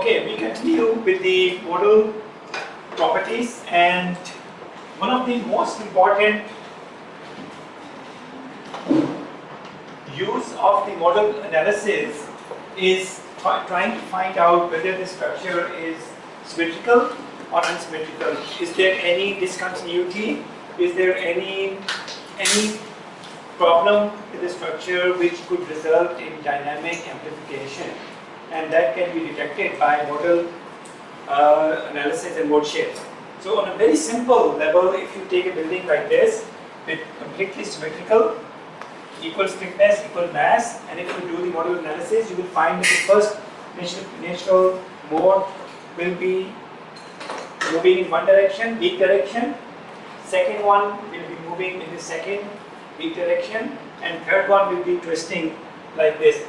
Okay, we continue with the model properties, and one of the most important use of the model analysis is trying to find out whether the structure is symmetrical or unsymmetrical. Is there any discontinuity? Is there any problem with the structure which could result in dynamic amplification? And that can be detected by model analysis and mode shapes. So on a very simple level, if you take a building like this with completely symmetrical, equal stiffness, equal mass, and if you do the model analysis, you will find that the first natural mode will be moving in one direction, weak direction. Second one will be moving in the second weak direction, and third one will be twisting like this.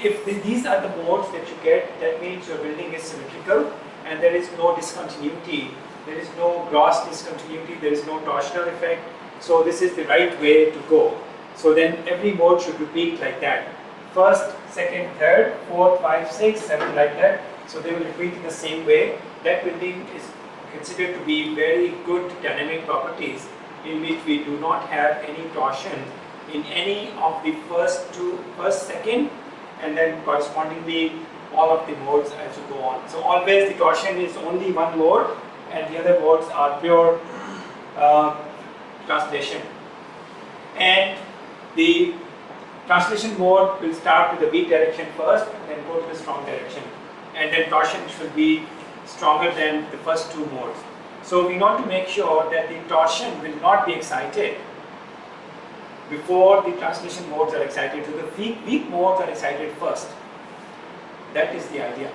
If these are the modes that you get, that means your building is symmetrical and there is no discontinuity, there is no gross discontinuity, there is no torsional effect. So this is the right way to go. So then every mode should repeat like that. First, second, third, fourth, 5, 6, 7, like that. So they will repeat in the same way. That building is considered to be very good dynamic properties in which we do not have any torsion in any of the first, second, and then correspondingly all of the modes as you go on. So always the torsion is only one mode and the other modes are pure translation. And the translation mode will start with the weak direction first and then go to the strong direction. And then torsion should be stronger than the first two modes. So we want to make sure that the torsion will not be excited before the translation modes are excited. So the weak modes are excited first. That is the idea.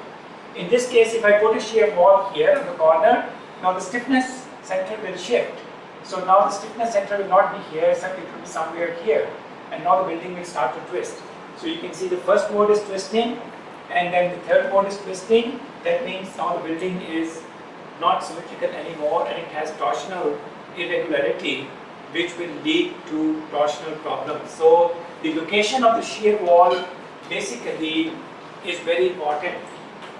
In this case, if I put a shear wall here in the corner, now the stiffness center will shift. So now the stiffness center will not be here, it will be somewhere here. And now the building will start to twist. So you can see the first mode is twisting, and then the third mode is twisting. That means now the building is not symmetrical anymore and it has torsional irregularity, which will lead to torsional problems. So the location of the shear wall basically is very important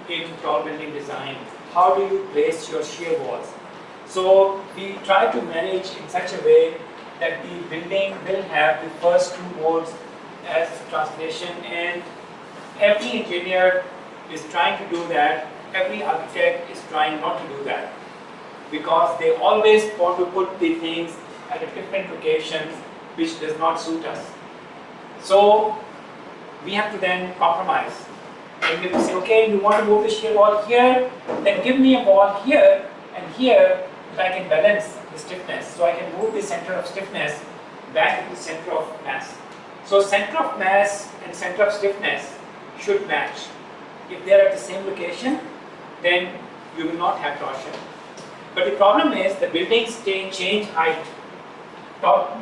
in tall building design. How do you place your shear walls? So we try to manage in such a way that the building will have the first two modes as translation, and every engineer is trying to do that. Every architect is trying not to do that because they always want to put the things at a different locations which does not suit us. So we have to then compromise. And we will say, okay, you want to move the shear wall here, then give me a wall here and here that I can balance the stiffness. So I can move the center of stiffness back to the center of mass. So center of mass and center of stiffness should match. If they are at the same location, then you will not have torsion. But the problem is the buildings change height. Top,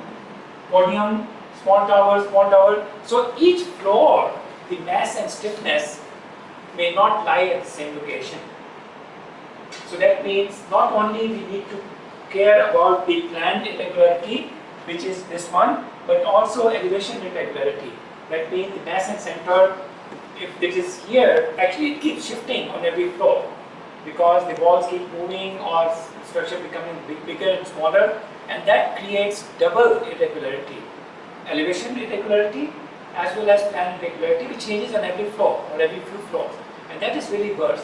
podium, small tower. So each floor, the mass and stiffness may not lie at the same location. So that means not only we need to care about the planned irregularity, which is this one, but also elevation irregularity. That means the mass and center, if it is here, actually it keeps shifting on every floor because the walls keep moving or structure becoming bigger and smaller, and that creates double irregularity. Elevation irregularity as well as planned irregularity, which changes on every floor or every few floors, and that is really worse.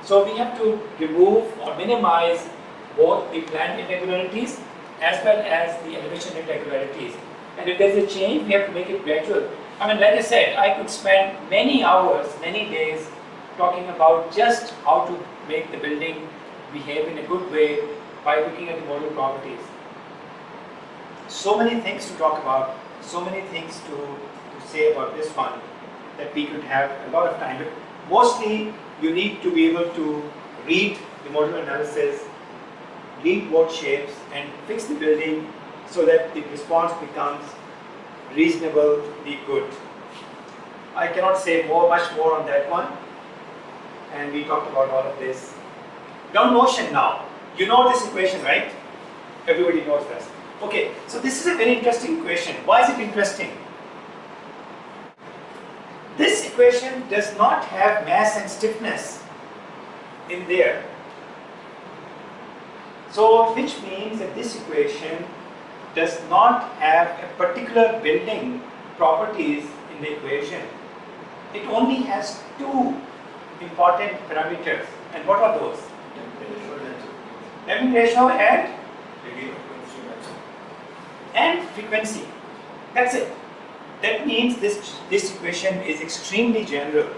So we have to remove or minimize both the planned irregularities as well as the elevation irregularities. And if there is a change, we have to make it gradual. I mean, like I said, I could spend many hours, many days talking about just how to make the building behave in a good way by looking at the model properties. So many things to talk about, so many things to say about this one that we could have a lot of time. But mostly you need to be able to read the model analysis, read mode shapes, and fix the building so that the response becomes reasonably good. I cannot say much more on that one, and we talked about all of this. Ground motion now. You know this equation, right? Everybody knows this. Okay, so this is a very interesting equation. Why is it interesting? This equation does not have mass and stiffness in there. So which means that this equation does not have a particular building properties in the equation. It only has two important parameters. And what are those? Damping ratio and frequency. That's it. That means this equation is extremely general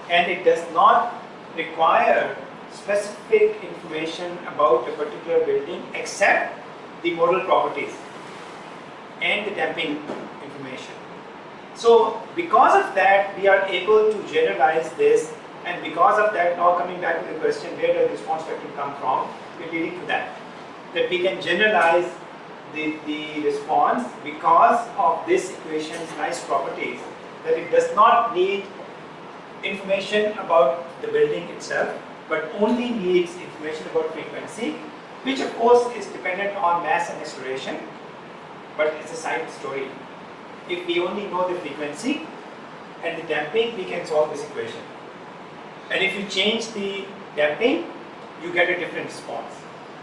and it does not require specific information about a particular building except the modal properties and the damping information. So because of that, we are able to generalize this, and because of that, now coming back to the question, where does response spectrum come from, we're leading to that we can generalize the response because of this equation's nice properties, that it does not need information about the building itself, but only needs information about frequency, which of course is dependent on mass and acceleration, but it's a side story. If we only know the frequency and the damping, we can solve this equation. And if you change the damping, you get a different response.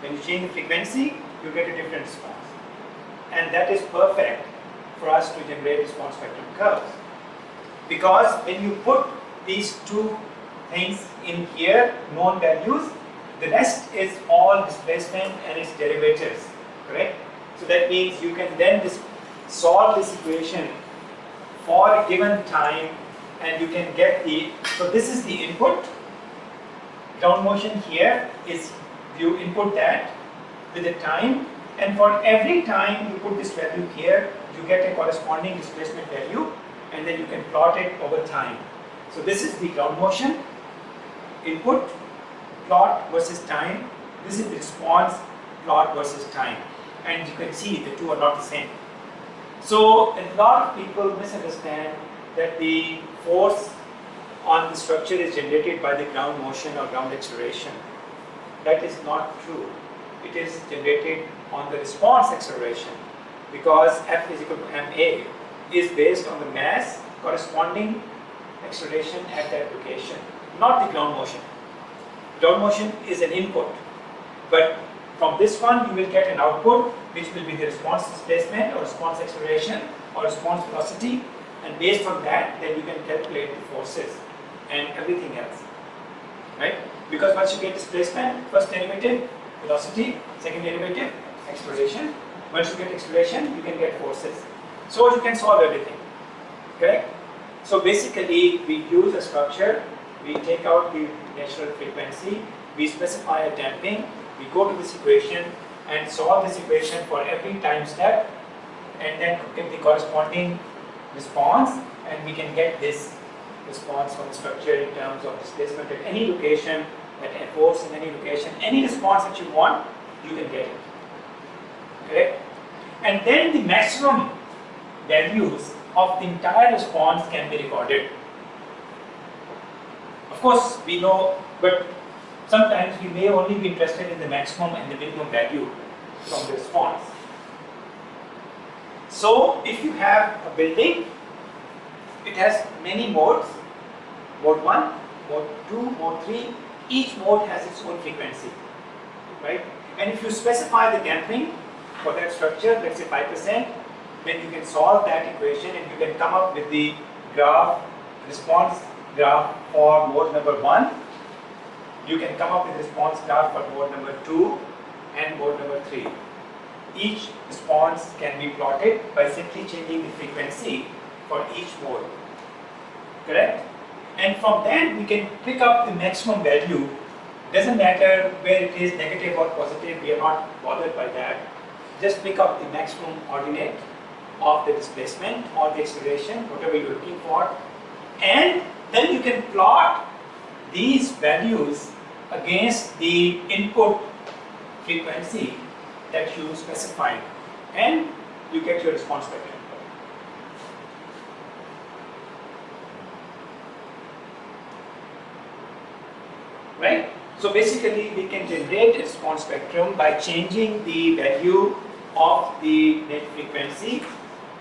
When you change the frequency, you get a different response. And that is perfect for us to generate response spectrum curves. Because when you put these two things in here, known values, the rest is all displacement and its derivatives, correct? So that means you can then solve this equation for a given time, and you can get so this is the input. Ground motion here is, you input that with the time, and for every time you put this value here, you get a corresponding displacement value, and then you can plot it over time. So this is the ground motion, input, plot versus time. This is the response, plot versus time. And you can see the two are not the same. So a lot of people misunderstand that the force on the structure is generated by the ground motion or ground acceleration. That is not true. It is generated on the response acceleration, because F is equal to ma is based on the mass corresponding acceleration at that location, not the ground motion. Ground motion is an input, but from this one you will get an output which will be the response displacement or response acceleration or response velocity, and based on that then you can calculate the forces and everything else, right? Because once you get displacement, first derivative velocity, second derivative acceleration. Once you get acceleration, you can get forces. So you can solve everything, correct? So basically we use a structure, we take out the natural frequency, we specify a damping, we go to this equation and solve this equation for every time step, and then get the corresponding response, and we can get this response from the structure in terms of displacement at any location, at a force in any location, any response that you want, you can get it, correct? And then the maximum values of the entire response can be recorded. Of course, we know, but sometimes we may only be interested in the maximum and the minimum value from the response. So, if you have a building, it has many modes, mode 1, mode 2, mode 3, each mode has its own frequency, right? And if you specify the damping for that structure, let's say 5%, then you can solve that equation and you can come up with the graph, response graph for mode number 1. You can come up with response graph for mode number 2 and mode number 3. Each response can be plotted by simply changing the frequency for each mode, correct? And from that we can pick up the maximum value. Doesn't matter where it is, negative or positive, we are not bothered by that. Just pick up the maximum ordinate of the displacement or the acceleration, whatever you're looking for, and then you can plot these values against the input frequency that you specified, and you get your response spectrum. Right? So basically we can generate a response spectrum by changing the value of the net frequency,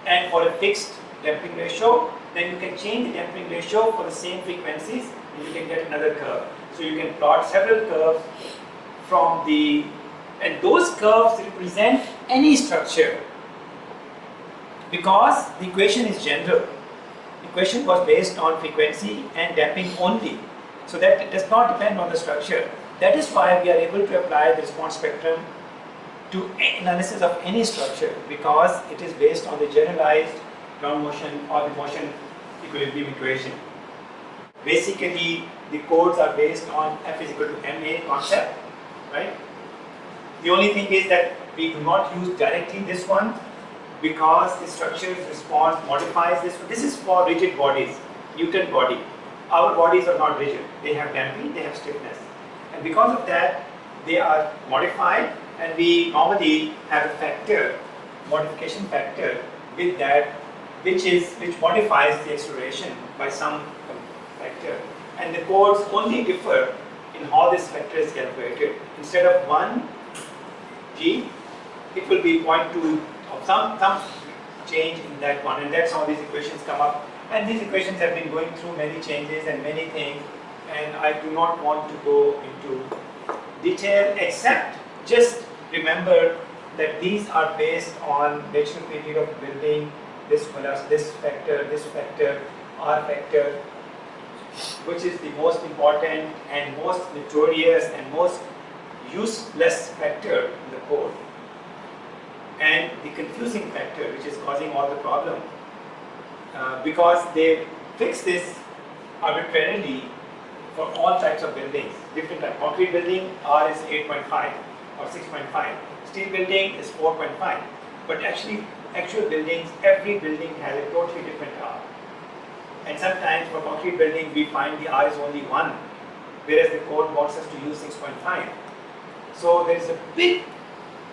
and for a fixed damping ratio, then you can change the damping ratio for the same frequencies and you can get another curve. So you can plot several curves from the, and those curves represent any structure because the equation is general. The equation was based on frequency and damping only, so that it does not depend on the structure. That is why we are able to apply the response spectrum to analysis of any structure, because it is based on the generalized ground motion or the motion equilibrium equation. Basically, the codes are based on F is equal to ma concept, right? The only thing is that we do not use directly this one because the structure's response modifies this. This is for rigid bodies, Newton body. Our bodies are not rigid. They have damping, they have stiffness. And because of that, they are modified, and we normally have a factor, modification factor with that, which modifies the acceleration by some factor. And the codes only differ in how this factor is calculated. Instead of 1 g, it will be 0.2 of some change in that one, and that's how these equations come up. And these equations have been going through many changes and many things, and I do not want to go into detail, except just remember that these are based on natural period of building, this plus this factor, R factor, which is the most important and most notorious and most useless factor in the code, and the confusing factor which is causing all the problem, because they fix this arbitrarily for all types of buildings. Different type. Concrete building, R is 8.5 or 6.5. Steel building is 4.5. But actually, actual buildings, every building has a totally different R. And sometimes for concrete building, we find the R is only 1, whereas the code wants us to use 6.5. So there is a big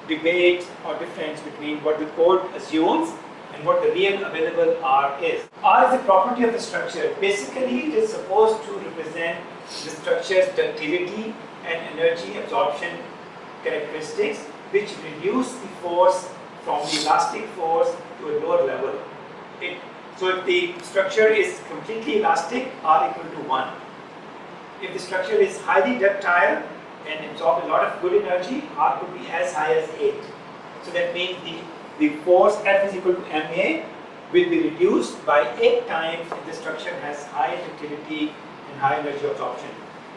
debate or difference between what the code assumes and what the real available R is. R is the property of the structure. Basically, it is supposed to represent the structure's ductility and energy absorption characteristics, which reduce the force from the elastic force to a lower level. So if the structure is completely elastic, R equal to 1. If the structure is highly ductile and absorb a lot of good energy, R could be as high as 8. So that means the force F is equal to ma will be reduced by 8 times if the structure has high ductility and high energy absorption.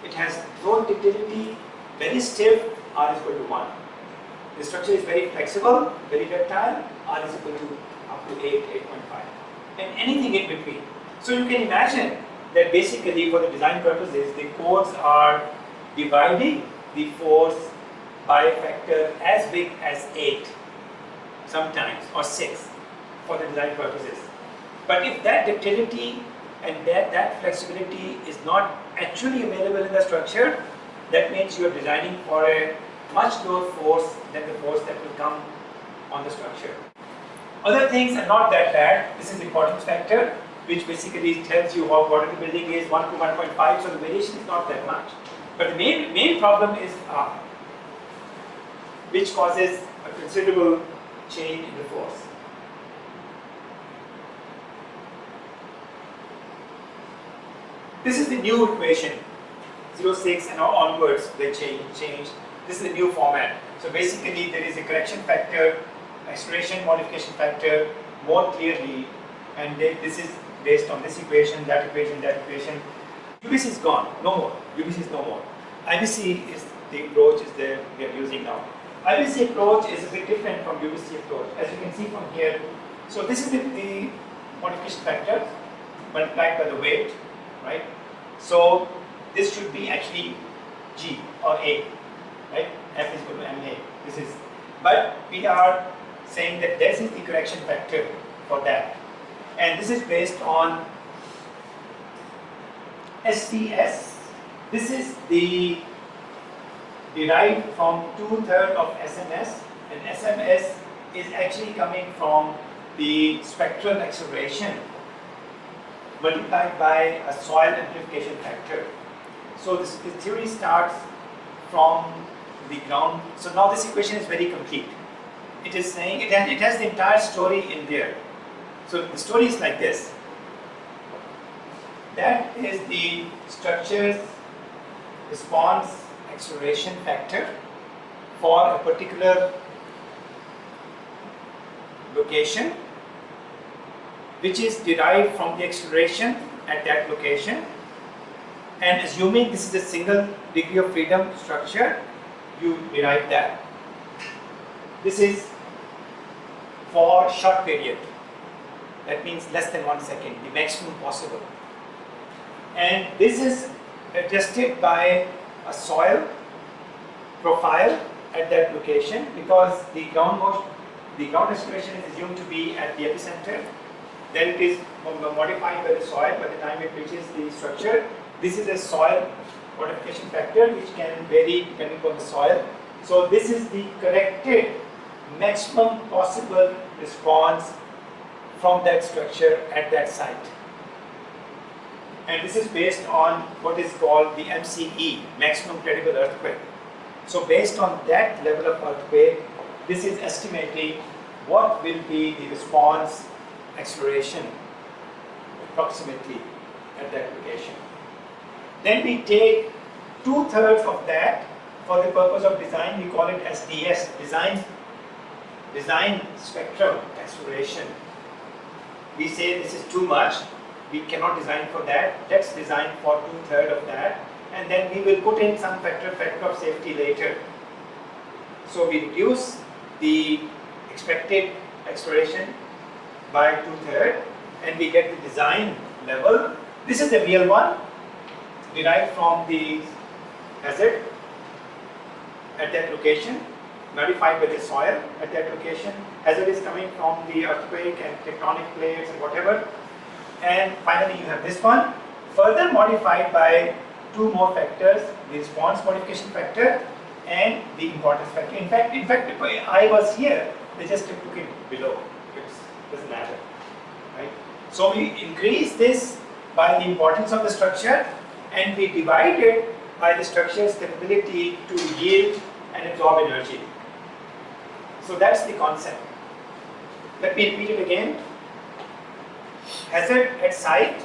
It has low ductility, very stiff, R is equal to 1. The structure is very flexible, very ductile, R is equal to up to 8, 8.5, and anything in between. So you can imagine that basically for the design purposes, the codes are dividing the force by a factor as big as 8 sometimes, or 6 for the design purposes. But if that ductility and that flexibility is not actually available in the structure, that means you are designing for a much lower force than the force that will come on the structure. Other things are not that bad. This is importance factor, which basically tells you how important the building is, 1 to 1.5, so the variation is not that much. But the main problem is R, which causes a considerable change in the force. This is the new equation, 0.6 and onwards they change. This is the new format. So basically there is a correction factor, acceleration modification factor more clearly, and this is based on this equation, that equation, that equation. UBC is gone, no more. UBC is no more. IBC is the approach is there we are using now. IBC approach is a bit different from UBC approach, as you can see from here. So this is the modification factor multiplied by the weight, right? So this should be actually G or A, right? F is equal to ma. This is, but we are saying that this is the correction factor for that, and this is based on STS. This is the derived from 2/3 of SMS, and SMS is actually coming from the spectral acceleration multiplied by a soil amplification factor. So the theory starts from the ground. So now this equation is very complete. It is saying it has the entire story in there. So the story is like this. That is the structure's response acceleration factor for a particular location, which is derived from the acceleration at that location, and assuming this is a single degree of freedom structure, you derive that. This is for short period. That means less than 1 second, the maximum possible. And this is adjusted by a soil profile at that location, because the ground acceleration is assumed to be at the epicenter. Then it is modified by the soil by the time it reaches the structure. This is a soil modification factor which can vary depending on the soil. So this is the corrected maximum possible response from that structure at that site. And this is based on what is called the MCE, maximum credible earthquake. So based on that level of earthquake, this is estimating what will be the response acceleration approximately at that location. Then we take 2/3 of that for the purpose of design. We call it as DS, design spectrum acceleration. We say this is too much, we cannot design for that, let's design for 2/3 of that, and then we will put in some factor of safety later. So we reduce the expected acceleration by 2/3 and we get the design level. This is the real one derived from the hazard at that location, modified by the soil at that location. Hazard is coming from the earthquake and tectonic plates and whatever. And finally you have this one, further modified by 2 more factors, the response modification factor and the importance factor. In fact, if I was here, they just took it below. It doesn't matter, right? So we increase this by the importance of the structure, and we divide it by the structure's capability to yield and absorb energy. So that's the concept. Let me repeat it again. Hazard at site,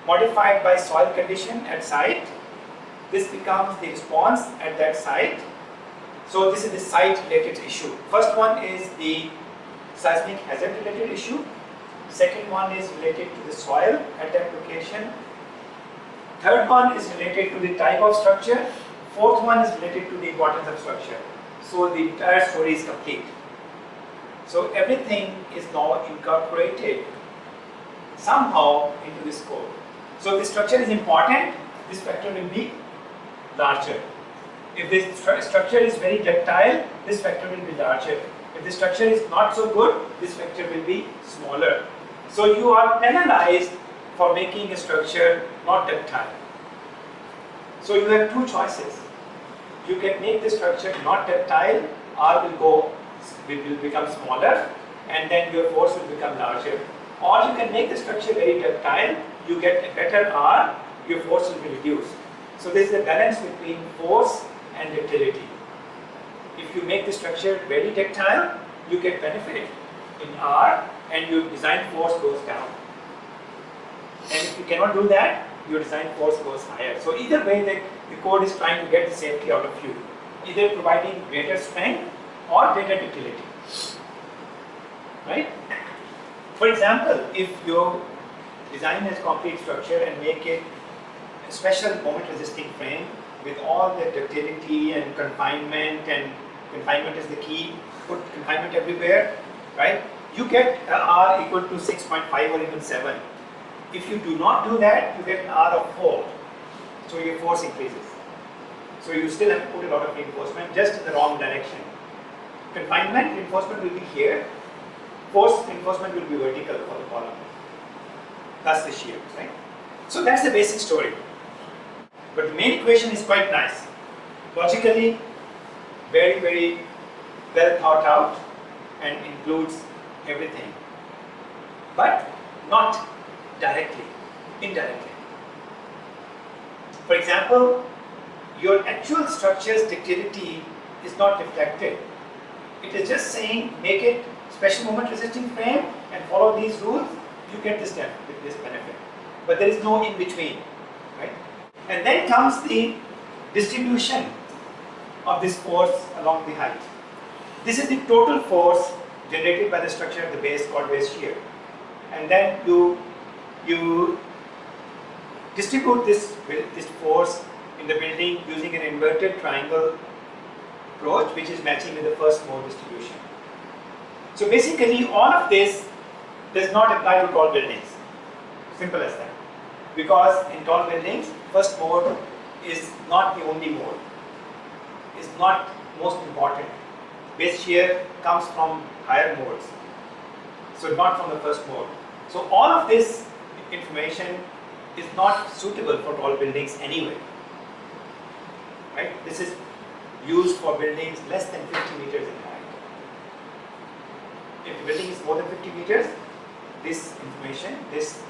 modified by soil condition at site. This becomes the response at that site. So this is the site related issue. First one is the seismic hazard related issue. Second one is related to the soil at that location. Third one is related to the type of structure. Fourth one is related to the importance of structure. So the entire story is complete. So everything is now incorporated somehow into this code. So the structure is important, this factor will be larger. If the structure is very ductile, this factor will be larger. If the structure is not so good, this factor will be smaller. So you are penalized for making a structure not ductile. So you have 2 choices. You can make the structure not ductile, or will become smaller, and then your force will become larger. Or you can make the structure very ductile, you get a better R, your force will be reduced. So this is a balance between force and ductility. If you make the structure very ductile, you get benefit in R and your design force goes down. And if you cannot do that, your design force goes higher. So either way, the code is trying to get the safety out of you, either providing greater strength or greater ductility. Right? For example, if you design a concrete structure and make it a special moment resisting frame with all the ductility and confinement is the key, put confinement everywhere, right? You get an R equal to 6.5 or even 7. If you do not do that, you get an R of 4. So your force increases. So you still have to put a lot of reinforcement, just in the wrong direction. Confinement reinforcement will be here. Force reinforcement will be vertical for the column. That's the shear, right? So that's the basic story. But the main equation is quite nice. Logically, very, very well thought out and includes everything. But not directly, indirectly. For example, your actual structure's ductility is not reflected. It is just saying make it special moment resisting frame and follow these rules, you get this benefit. But there is no in between, right? And then comes the distribution of this force along the height. This is the total force generated by the structure at the base called base shear. And then you distribute this force in the building using an inverted triangle approach, which is matching with the first mode distribution. So basically all of this does not apply to tall buildings. Simple as that. Because in tall buildings, first mode is not the only mode. It's not most important. Base shear comes from higher modes. So not from the first mode. So all of this information is not suitable for tall buildings anyway. Right? This is used for buildings less than 50 meters in height. If the building is more than 50 meters, this information, this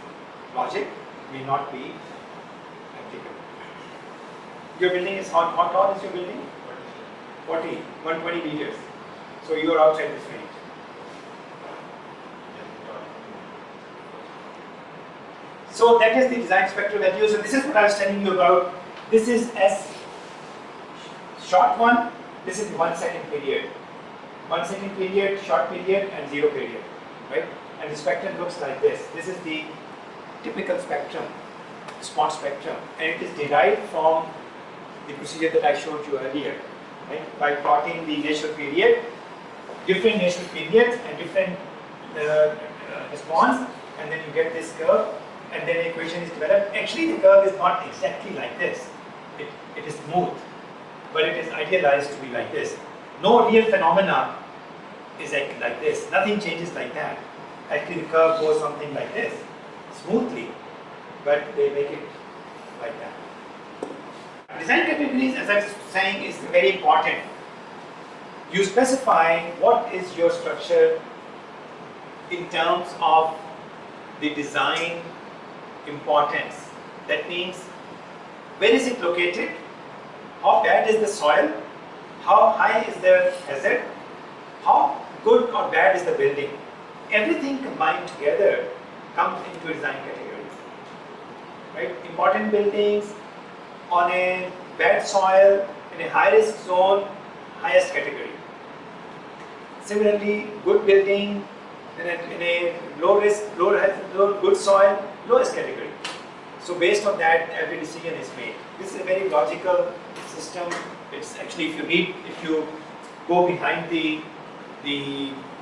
logic may not be applicable. Your building is, how tall is your building? 120 meters. So you are outside this range. So that is the design spectral value. So this is what I was telling you about. This is S short one. This is the 1 second period. 1 second period, short period, and 0 period, right? And the spectrum looks like this. This is the typical spectrum, response spectrum, and it is derived from the procedure that I showed you earlier, right? By plotting the natural period, different natural periods, and different response, and then you get this curve, and then an equation is developed. Actually, the curve is not exactly like this. It is smooth, but it is idealized to be like this. No real phenomena is like this. Nothing changes like that. Actually, the curve goes something like this, smoothly, but they make it like that. Design categories, as I was saying, is very important. You specify what is your structure in terms of the design importance. That means, where is it located? How bad is the soil? How high is the hazard? How good or bad is the building? Everything combined together comes into design categories. Right? Important buildings on a bad soil in a high risk zone, highest category. Similarly, good building in a low risk, good soil, lowest category. So based on that, every decision is made. This is a very logical system. It's actually, if you go behind the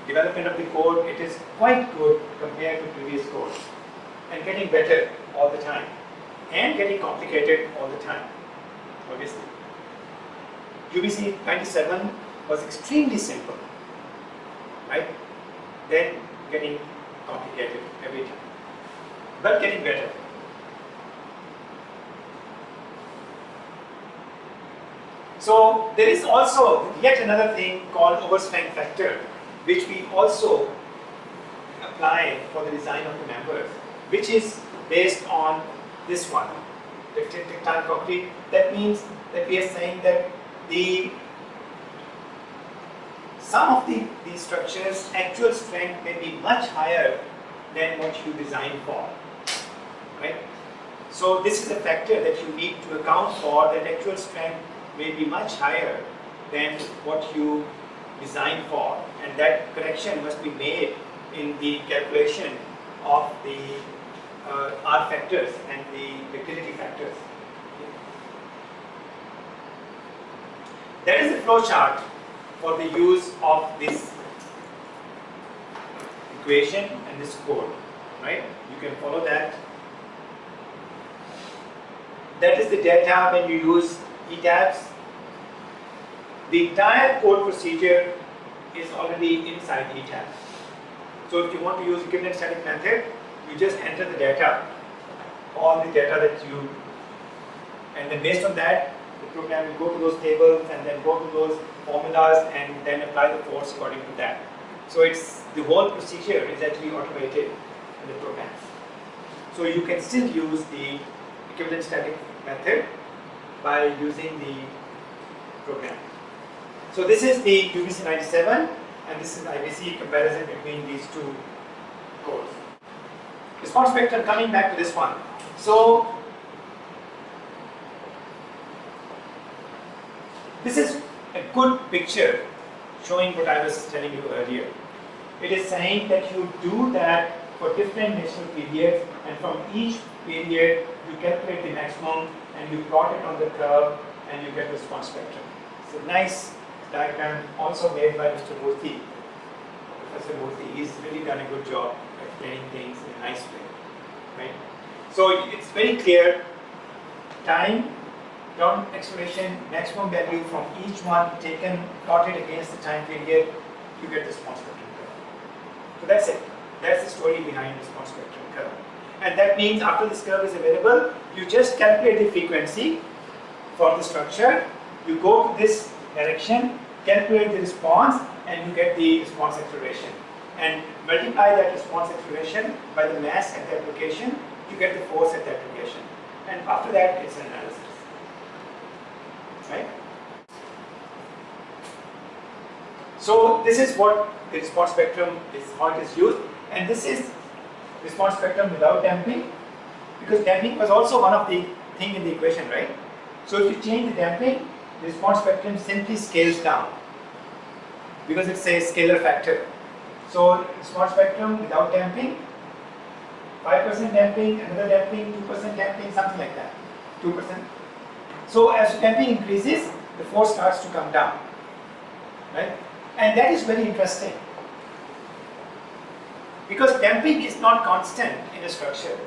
development of the code, it is quite good compared to previous codes, and getting better all the time, and getting complicated all the time, obviously. UBC 97 was extremely simple, right? Then getting complicated every time, but getting better. So there is also yet another thing called Overspent Factor, which we also apply for the design of the members, which is based on this one, tactile property. That means that we are saying that some of these structures' actual strength may be much higher than what you design for, right? So this is a factor that you need to account for, that actual strength may be much higher than what you design for, and that correction must be made in the calculation of the R factors and the ductility factors. That is the flow chart for the use of this equation and this code, right? You can follow that. That is the data when you use ETABS. The entire code procedure is already inside ETABS. So if you want to use equivalent static method, you just enter the data, all the data that you, and then based on that, the program will go to those tables and then go to those formulas and then apply the force according to that. So it's the whole procedure is actually automated in the program. So you can still use the equivalent static method by using the program. So this is the UBC 97 and this is IBC comparison between these two codes. Response spectrum, coming back to this one. So This is a good picture showing what I was telling you earlier. It is saying that you do that for different national periods, and from each period you calculate the maximum and you plot it on the curve and you get the response spectrum. It's a nice diagram also made by Mr. Murthy. Professor Murthy, he's really done a good job explaining things in a nice way. Right? So it's very clear, time, ground acceleration, maximum value from each one taken, plotted against the time period, you get the response spectrum curve. So that's it. That's the story behind the response spectrum curve. And that means after this curve is available, you just calculate the frequency for the structure, you go to this direction, calculate the response, and you get the response acceleration. And multiply that response acceleration by the mass at the application, you get the force at the application. And after that, it's an analysis. Right? So this is what the response spectrum is, how it is used. And this is response spectrum without damping, because damping was also one of the thing in the equation, right? So if you change the damping, the response spectrum simply scales down because it's a scalar factor. So response spectrum without damping, 5% damping, another damping, 2% damping, something like that, 2%. So as damping increases, the force starts to come down, right? And that is very interesting, because damping is not constant in a structure.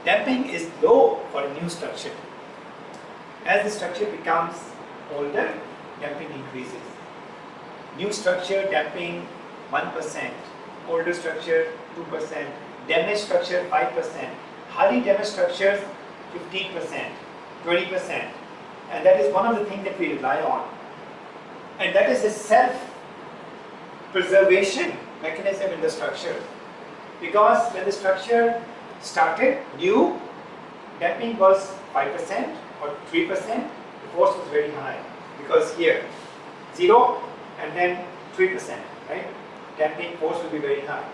Damping is low for a new structure. As the structure becomes older, damping increases. New structure damping 1%, older structure 2%, damaged structure 5%, highly damaged structures 15%, 20%, and that is one of the things that we rely on. And that is a self-preservation mechanism in the structure. Because when the structure started new, damping was 5% or 3%, the force was very high. Because here, 0 and then 3%, right? Damping force will be very high.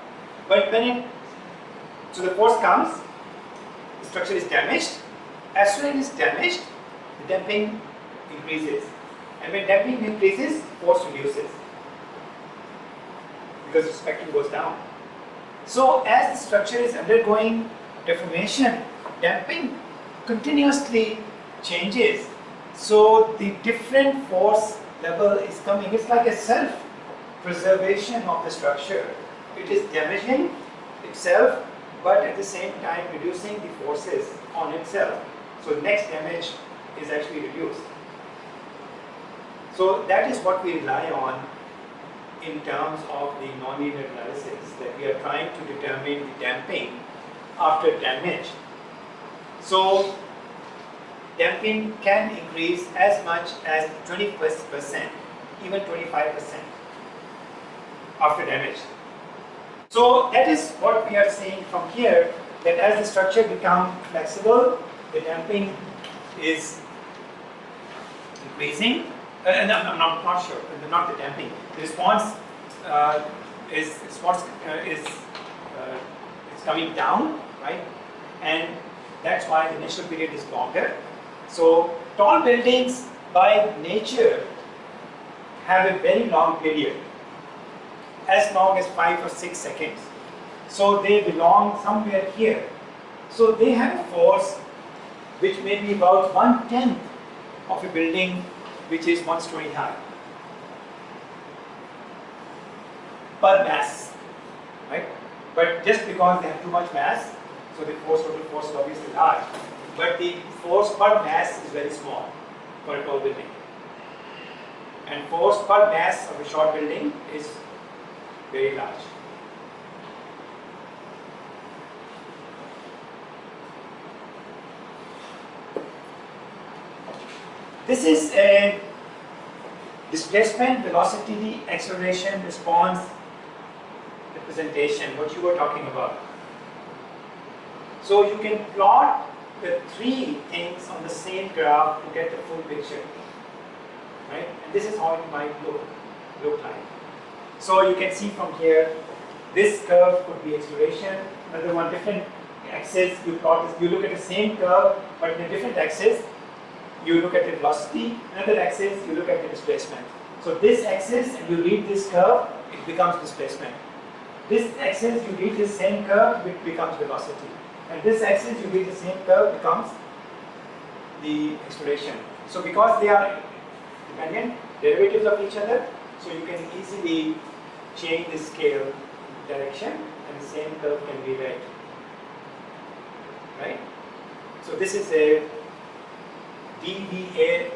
But when so the force comes, the structure is damaged. As soon as it is damaged, the damping increases. And when damping increases, force reduces, because the spectrum goes down. So as the structure is undergoing deformation, damping continuously changes. So the different force level is coming. It's like a self-preservation of the structure. It is damaging itself, but at the same time reducing the forces on itself. So next damage is actually reduced. So that is what we rely on in terms of the nonlinear analysis, that we are trying to determine the damping after damage. So damping can increase as much as 20%, even 25% after damage. So that is what we are seeing from here, that as the structure becomes flexible, the damping is increasing. And I'm not sure, not the damping. The response is coming down, right? And that's why the initial period is longer. So tall buildings by nature have a very long period, as long as 5 or 6 seconds. So they belong somewhere here. So they have a force which may be about 1/10 of a building which is 1 story high per mass, right? But just because they have too much mass, so the total force is obviously large, but the force per mass is very small for a tall building, and force per mass of a short building is very large. This is a displacement, velocity, acceleration, response representation, what you were talking about. So you can plot the 3 things on the same graph to get the full picture, right? And this is how it might look like. So you can see from here, this curve could be acceleration, another one different axis. You plot this, you look at the same curve but in a different axis. you look at the velocity, another axis, you look at the displacement. So this axis, and you read this curve, it becomes displacement. This axis, you read this same curve, it becomes velocity. And this axis, you read the same curve, becomes the acceleration. So because they are dependent derivatives of each other, so you can easily change the scale direction and the same curve can be read. Right? So this is a DBA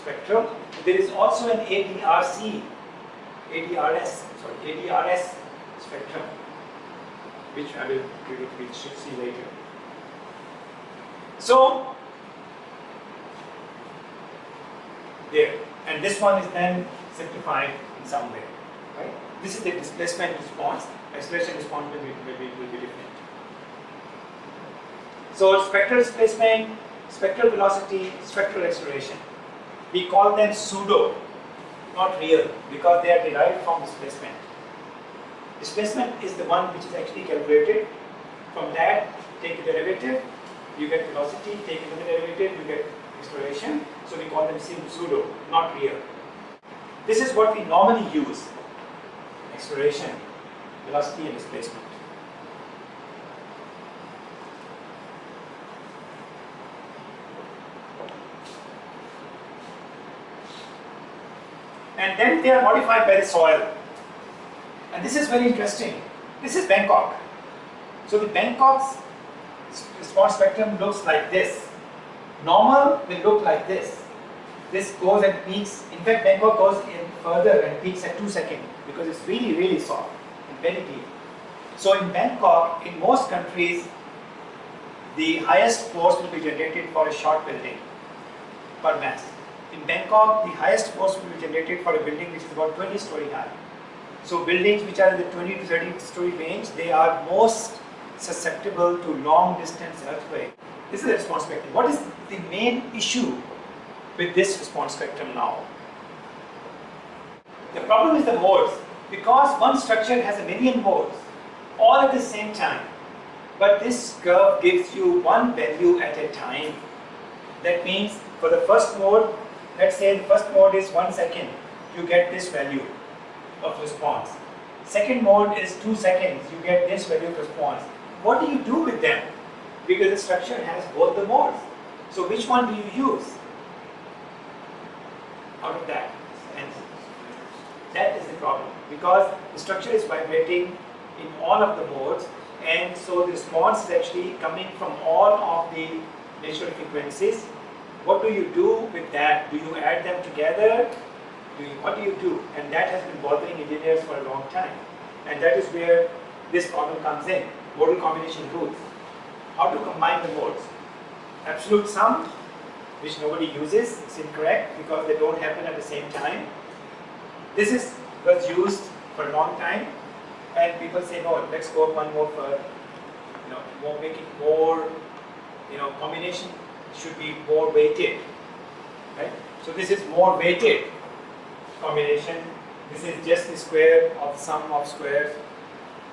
spectrum. There is also an ADRS spectrum, which I will see later. So there, and this one is then simplified in some way, right? This is the displacement response. Acceleration response will be different. So spectral displacement, spectral velocity, spectral acceleration. We call them pseudo, not real, because they are derived from displacement. Displacement is the one which is actually calculated. From that, take a derivative, you get velocity, take another derivative, you get acceleration. So we call them pseudo, not real. This is what we normally use: acceleration, velocity, and displacement. And then they are modified by the soil. And this is very interesting. This is Bangkok. So the Bangkok's response spectrum looks like this. Normal will look like this. This goes and peaks. In fact, Bangkok goes in further and peaks at 2 seconds because it's really, really soft and very deep. So in Bangkok, in most countries, the highest force will be generated for a short building per mass. In Bangkok, the highest force will be generated for a building which is about 20 story high. So buildings which are in the 20 to 30 story range, they are most susceptible to long distance earthquake. This is the response spectrum. What is the main issue with this response spectrum now? The problem is the modes. Because one structure has a million modes, all at the same time. But this curve gives you one value at a time. That means for the first mode, let's say the first mode is 1 second, you get this value of response. Second mode is 2 seconds, you get this value of response. What do you do with them? Because the structure has both the modes. So which one do you use out of that? And that is the problem, because the structure is vibrating in all of the modes, and so the response is actually coming from all of the natural frequencies. What do you do with that? Do you add them together? What do you do? And that has been bothering engineers for a long time. And that is where this problem comes in, modal combination rules. How to combine the modes? Absolute sum, which nobody uses, is incorrect because they don't happen at the same time. This was used for a long time, and people say, no, let's go one more further. Make it more, combination should be more weighted, right? So this is more weighted combination. This is just the square of sum of squares,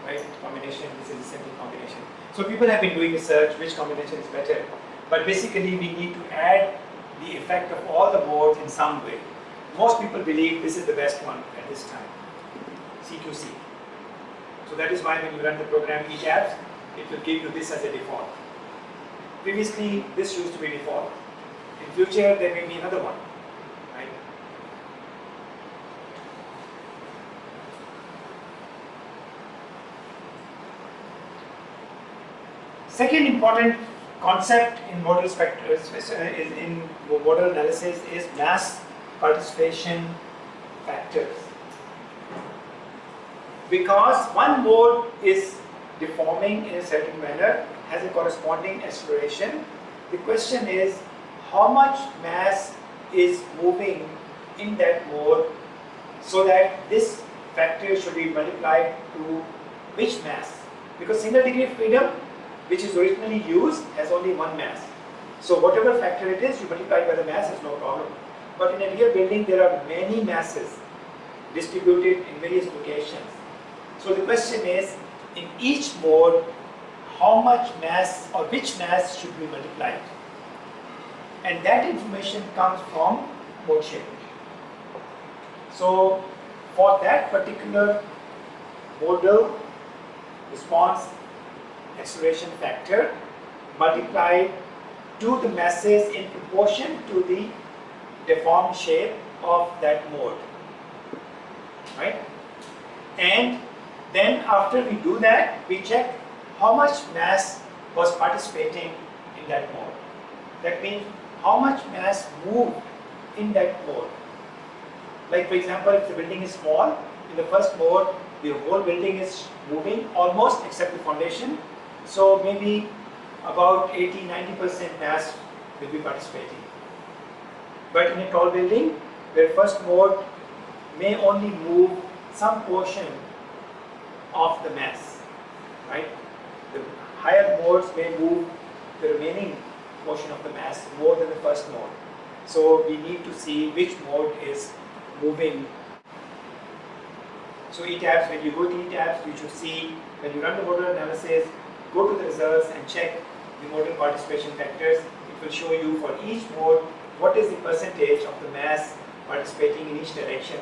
right? Combination. This is a simple combination. So people have been doing research which combination is better, but basically we need to add the effect of all the modes in some way. Most people believe this is the best one at this time, CQC. So that is why when you run the program eTabs, it will give you this as a default. Previously, this used to be default. In future, there may be another one, right? Second important concept in modal in modal analysis is mass participation factors. Because one mode is deforming in a certain manner, has a corresponding acceleration, the question is how much mass is moving in that mode so that this factor should be multiplied to which mass? Because single degree of freedom, which is originally used, has only one mass. So whatever factor it is, you multiply by the mass, is no problem. But in a real building, there are many masses distributed in various locations. So the question is, in each mode, how much mass or which mass should be multiplied? and that information comes from mode shaping. So for that particular modal response acceleration factor multiplied to the masses in proportion to the deformed shape of that mode, right? And then after we do that, we check how much mass was participating in that mode. That means how much mass moved in that mode. Like for example, if the building is small, in the first mode, the whole building is moving almost except the foundation. So maybe about 80-90% mass will be participating. But in a tall building, where first mode may only move some portion of the mass, right? The higher modes may move the remaining portion of the mass more than the first mode. So we need to see which mode is moving. So ETABS, when you go to ETABS, you should see, when you run the modal analysis, go to the results and check the modal participation factors. It will show you for each mode what is the percentage of the mass participating in each direction.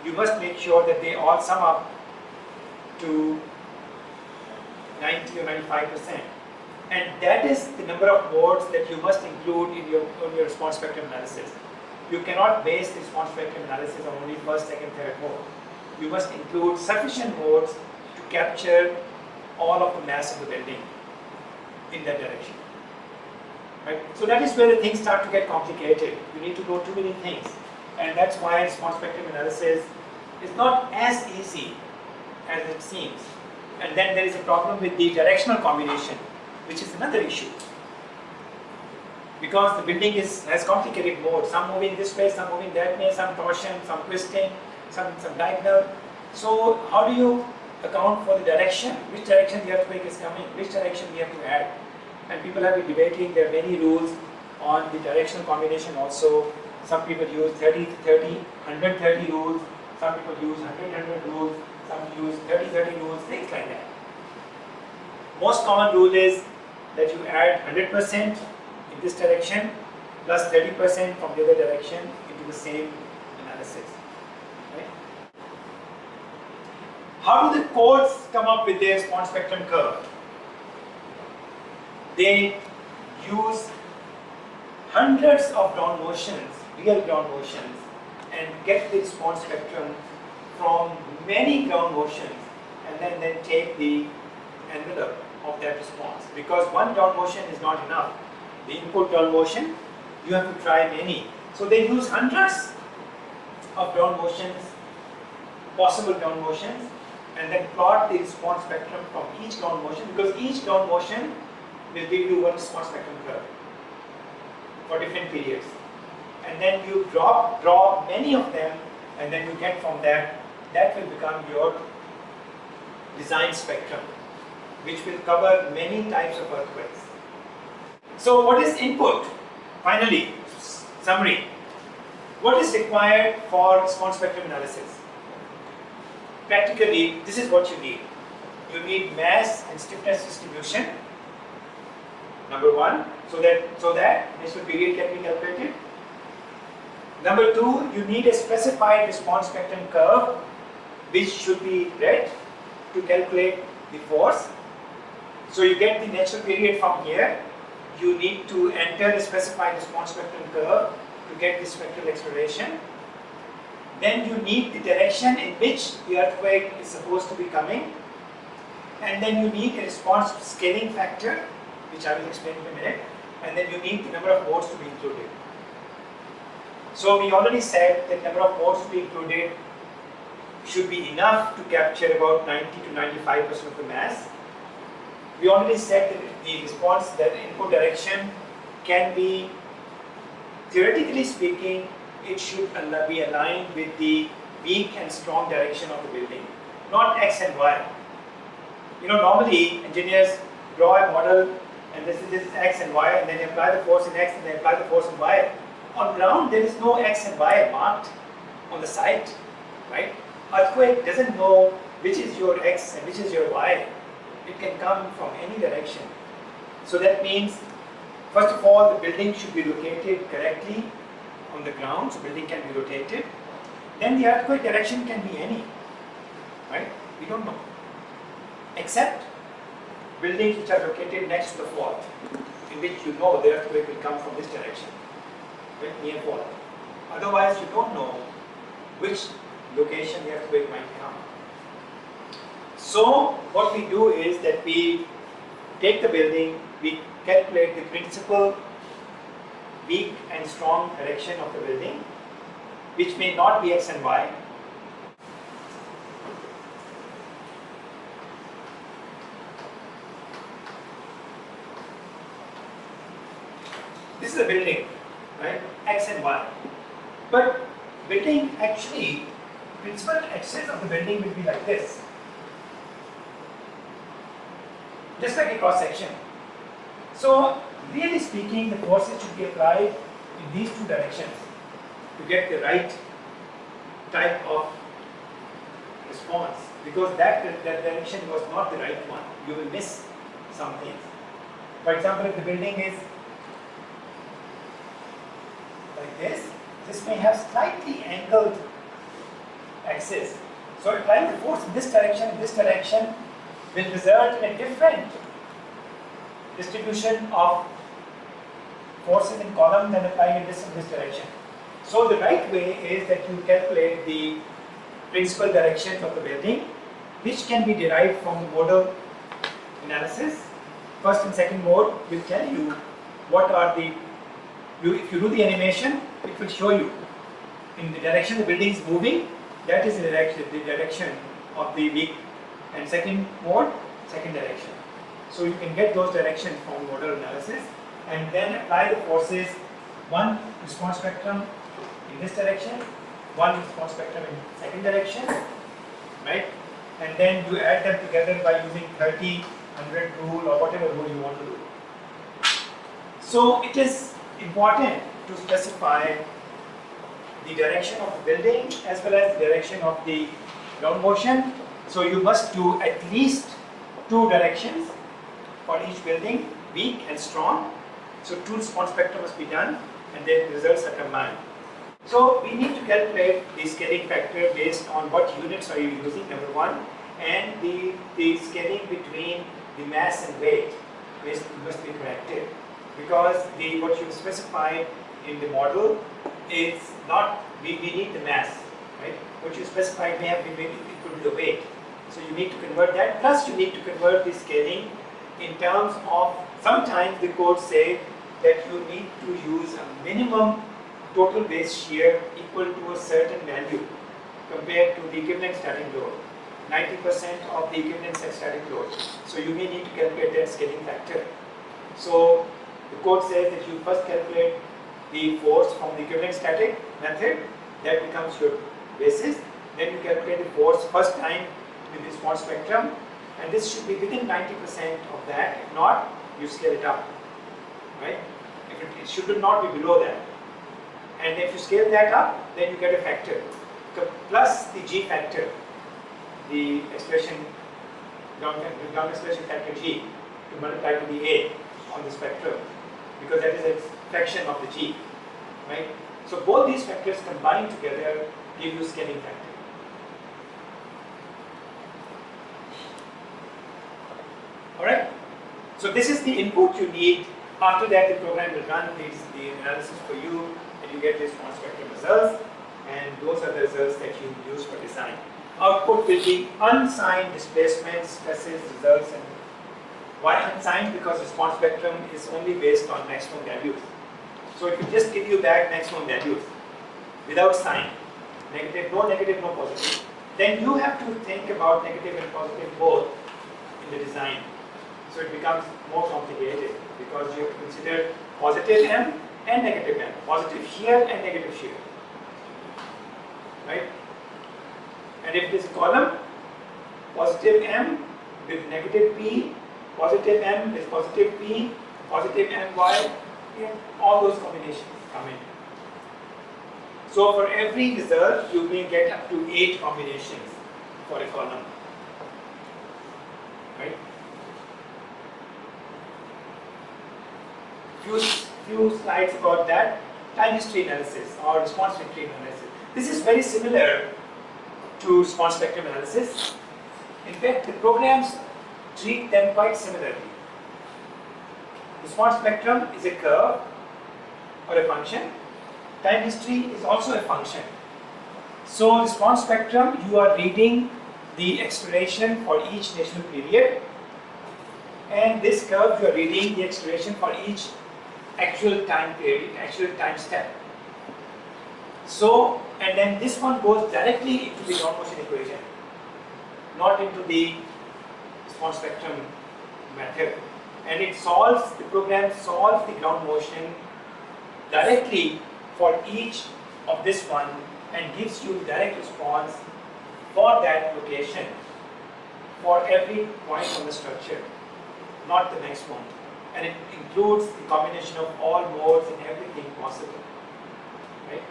You must make sure that they all sum up to 90 or 95%. And that is the number of modes that you must include in your response spectrum analysis. You cannot base the response spectrum analysis on only first, second, third mode. You must include sufficient modes to capture all of the mass of the building in that direction. Right? So that is where the things start to get complicated. You need to know too many things. And that's why response spectrum analysis is not as easy as it seems. And then there is a problem with the directional combination, which is another issue. Because the building has complicated modes, some moving this way, some moving that way, some torsion, some twisting, some diagonal. So how do you account for the direction? Which direction the earthquake is coming? Which direction we have to add? And people have been debating. There are many rules on the directional combination also. Some people use 30-30, 130 rules. Some people use 100-100 rules. Some use 30-30 rules, things like that. Most common rule is that you add 100% in this direction plus 30% from the other direction into the same analysis. Right? How do the codes come up with their response spectrum curve? They use hundreds of ground motions, real ground motions, and get the response spectrum from many ground motions, and then take the envelope of that response. Because one ground motion is not enough. The input ground motion, you have to try many. So they use hundreds of ground motions, possible ground motions, and then plot the response spectrum from each ground motion, because each ground motion will give you one response spectrum curve for different periods. And then you draw many of them, and then you get from that will become your design spectrum, which will cover many types of earthquakes. So what is input? Finally, summary. What is required for response spectrum analysis? Practically, this is what you need. You need mass and stiffness distribution, number one, so that initial period can be calculated. Number two, you need a specified response spectrum curve, which should be read to calculate the force. So you get the natural period from here. You need to enter the specified response spectrum curve to get the spectral acceleration. Then you need the direction in which the earthquake is supposed to be coming. And then you need a response scaling factor, which I will explain in a minute. And then you need the number of modes to be included. So we already said that number of modes to be included should be enough to capture about 90 to 95% of the mass. We already said that the response, that input direction can be, theoretically speaking, it should be aligned with the weak and strong direction of the building, not X and Y. You know, normally engineers draw a model and this is X and Y, and then they apply the force in X and they apply the force in Y. On ground, there is no X and Y marked on the site, right? Earthquake doesn't know which is your X and which is your Y. It can come from any direction. So that means First of all, the building should be located correctly on the ground, so building can be rotated. Then the earthquake direction can be any, right? We don't know. Except buildings which are located next to the fault, in which you know the earthquake will come from this direction, right, near fault. Otherwise, you don't know which location the earthquake might come. So, what we do is that we take the building, we calculate the principal weak and strong direction of the building, which may not be x and y. This is a building, right? X and y. But building actually, principal axis of the building will be like this. Just like a cross section. So, really speaking, the forces should be applied in these two directions to get the right type of response, because that direction was not the right one. You will miss some things. For example, if the building is like this may have slightly angled axis. So applying the force in this direction will result in a different distribution of forces in column than applying in this direction. So the right way is that you calculate the principal direction of the building, which can be derived from modal analysis. First and second mode will tell you what are the, if you do the animation, it will show you in the direction the building is moving, that is the direction of the weak, and second mode, second direction. So you can get those directions from modal analysis and then apply the forces, one response spectrum in this direction, one response spectrum in second direction, right? And then you add them together by using 30, 100 rule or whatever rule you want to do. So it is important to specify the direction of the building as well as the direction of the ground motion. So you must do at least two directions for each building, weak and strong. So two response spectra must be done and then the results are combined. So we need to calculate the scaling factor based on what units are you using, number one, and the scaling between the mass and weight must be corrected, because what you specified in the model is not, we need the mass, right? What you specified may have been maybe equal to the weight. So you need to convert that, plus you need to convert the scaling in terms of, sometimes the codes say that you need to use a minimum total base shear equal to a certain value compared to the equivalent static load, 90% of the equivalent static load. So you may need to calculate that scaling factor. So the code says that you first calculate the force from the equivalent static method, that becomes your basis. Then you calculate the force first time with the response spectrum, and this should be within 90% of that. If not, you scale it up, right? It should not be below that. And if you scale that up, then you get a factor plus the G factor, the expression, ground expression factor G, to multiply to the A on the spectrum, because that is a fraction of the G, right? So both these factors combined together give you scaling factor. Alright? So this is the input you need. After that, the program will run the analysis for you, and you get response spectrum results, and those are the results that you use for design. Output will be unsigned displacements, stresses, results, and why unsigned? Because response spectrum is only based on maximum values. So it will just give you back maximum values without sign, negative, no positive. Then you have to think about negative and positive both in the design. So it becomes more complicated because you have to consider positive M and negative M, positive shear and negative shear, right? And if it is a column, positive M with negative P, positive M with positive P, positive MY, all those combinations come in. So for every result, you may get up to 8 combinations for a column, right? few slides about that. Time history analysis or response history analysis. This is very similar to response spectrum analysis. In fact, the programs treat them quite similarly. Response spectrum is a curve or a function. Time history is also a function. So response spectrum, you are reading the acceleration for each natural period, and this curve you are reading the acceleration for each actual time period, actual time step. So, and then this one goes directly into the ground motion equation, not into the response spectrum method. And it solves, the program solves the ground motion directly for each of this one and gives you direct response for that location for every point on the structure, not the next one. And it includes the combination of all modes and everything possible, right?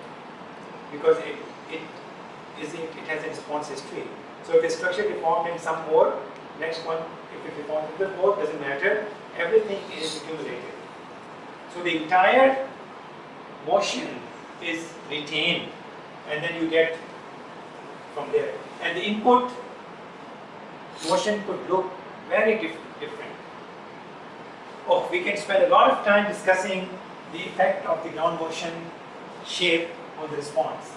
Because it has a response history. So if the structure deformed in some mode, next one, if it deformed in the mode, doesn't matter, everything is accumulated. So the entire motion is retained, and then you get from there. And the input motion could look very different. Oh, we can spend a lot of time discussing the effect of the ground motion shape on the response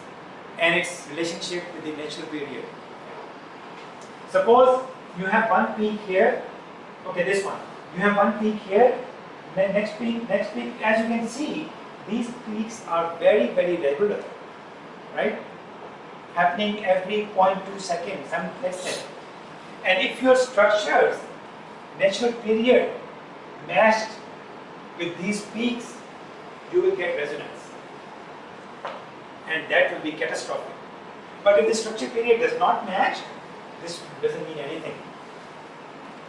and its relationship with the natural period. Suppose you have one peak here, okay, this one. You have one peak here, then next peak, as you can see, these peaks are very, very regular, right? Happening every 0.2 seconds, some less than. And if your structures, natural period, matched with these peaks, you will get resonance. And that will be catastrophic. But if the structure period does not match, this doesn't mean anything.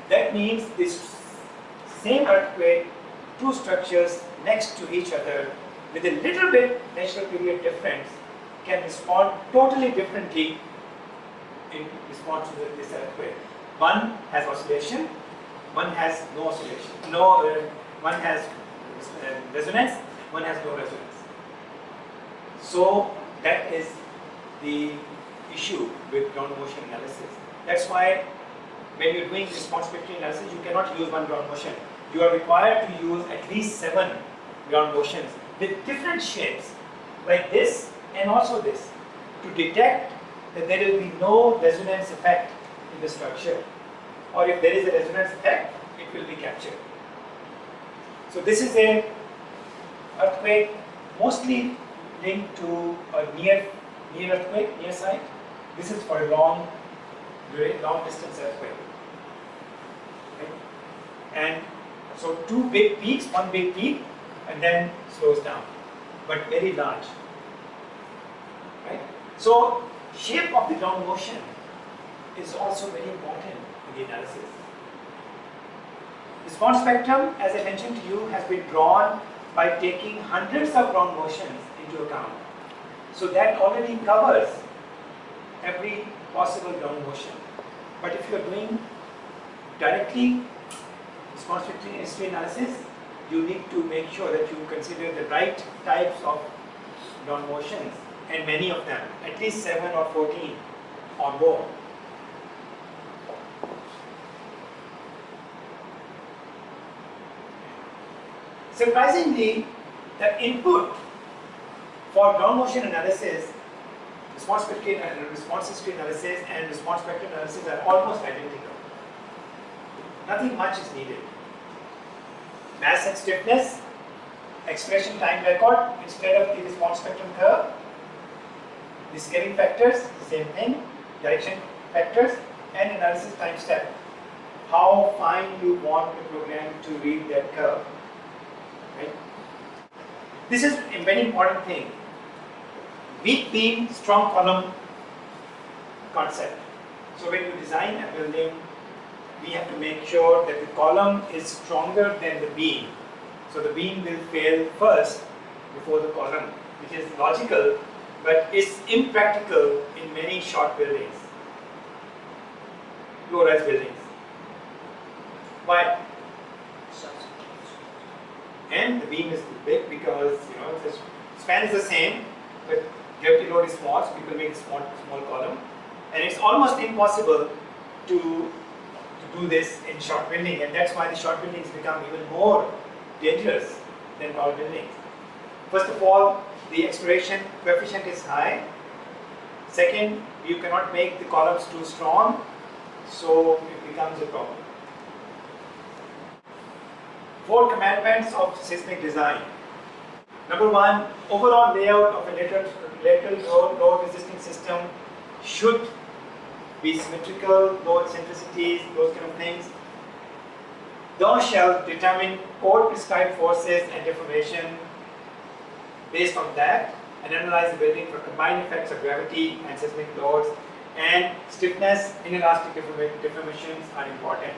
That means this same earthquake, two structures next to each other with a little bit natural period difference can respond totally differently in response to this earthquake. One has oscillation, one has no oscillation. One has resonance, one has no resonance. So that is the issue with ground motion analysis. That's why when you're doing response spectrum analysis, you cannot use one ground motion. You are required to use at least 7 ground motions with different shapes, like this and also this, to detect that there will be no resonance effect in the structure, or if there is a resonance effect, it will be captured. So this is a earthquake mostly linked to a near earthquake, near site. This is for a long distance earthquake. Right? And so two big peaks, one big peak, and then slows down, but very large. Right? So shape of the ground motion is also very important in the analysis. Response spectrum, as I mentioned to you, has been drawn by taking hundreds of ground motions into account. So that already covers every possible ground motion. But if you are doing directly response spectrum history analysis, you need to make sure that you consider the right types of ground motions, and many of them, at least 7 or 14 or more. Surprisingly, the input for ground motion analysis, response history analysis and response spectrum analysis are almost identical. Nothing much is needed. Mass and stiffness, acceleration time record instead of the response spectrum curve. The scaling factors, same thing, direction factors, and analysis time step. How fine you want the program to read that curve. Right? This is a very important thing. Weak beam, strong column concept. So when you design a building, we have to make sure that the column is stronger than the beam. So the beam will fail first before the column, which is logical, but is impractical in many short buildings, low-rise buildings. Why? and the beam is big because the span is the same, but gravity load is small, so people make a small column, and it's almost impossible to do this in short building, and that's why the short buildings become even more dangerous than tall buildings. First of all, the acceleration coefficient is high. Second, you cannot make the columns too strong, so it becomes a problem. 4 commandments of seismic design. Number 1, overall layout of a lateral load resisting system should be symmetrical, low eccentricities, those kind of things. Those shall determine code prescribed forces and deformation based on that, and analyze the building for combined effects of gravity and seismic loads, and stiffness, inelastic deformations are important.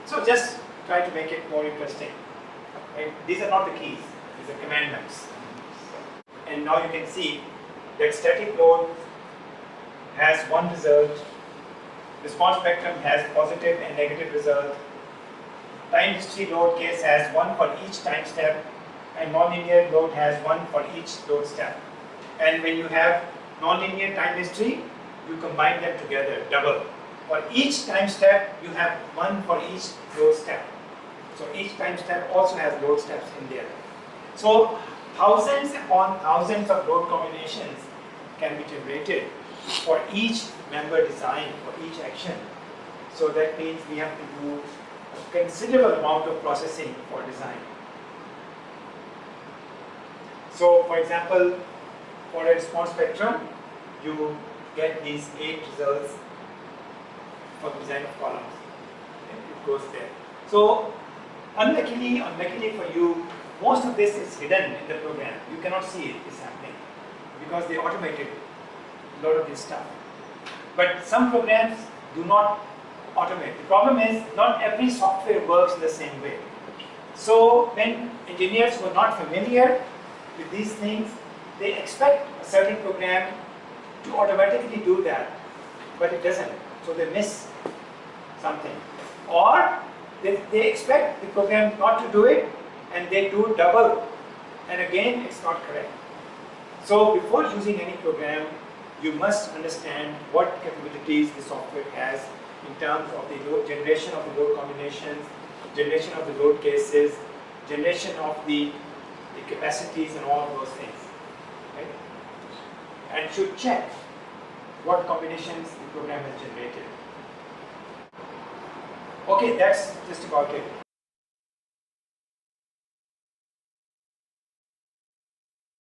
So just try to make it more interesting. Right? These are not the keys, these are commandments. And now you can see that static load has one result, response spectrum has positive and negative result, time history load case has one for each time step, and nonlinear load has one for each load step. And when you have nonlinear time history, you combine them together, double. For each time step, you have one for each load step. So each time step also has load steps in there. So thousands upon thousands of load combinations can be generated for each member design, for each action. So that means we have to do a considerable amount of processing for design. So for example, for a response spectrum, you get these 8 results for the design of columns. Okay? It goes there. So unluckily for you, most of this is hidden in the program. You cannot see it is happening because they automated a lot of this stuff. But some programs do not automate. The problem is not every software works in the same way. So when engineers who are not familiar with these things, they expect a certain program to automatically do that, but it doesn't. So they miss something. Or they expect the program not to do it, and they do double, and again it's not correct. So before using any program, you must understand what capabilities the software has in terms of the load generation of the load combinations, generation of the load cases, generation of the capacities and all of those things. Right? And should check what combinations the program has generated. Okay, that's just about it.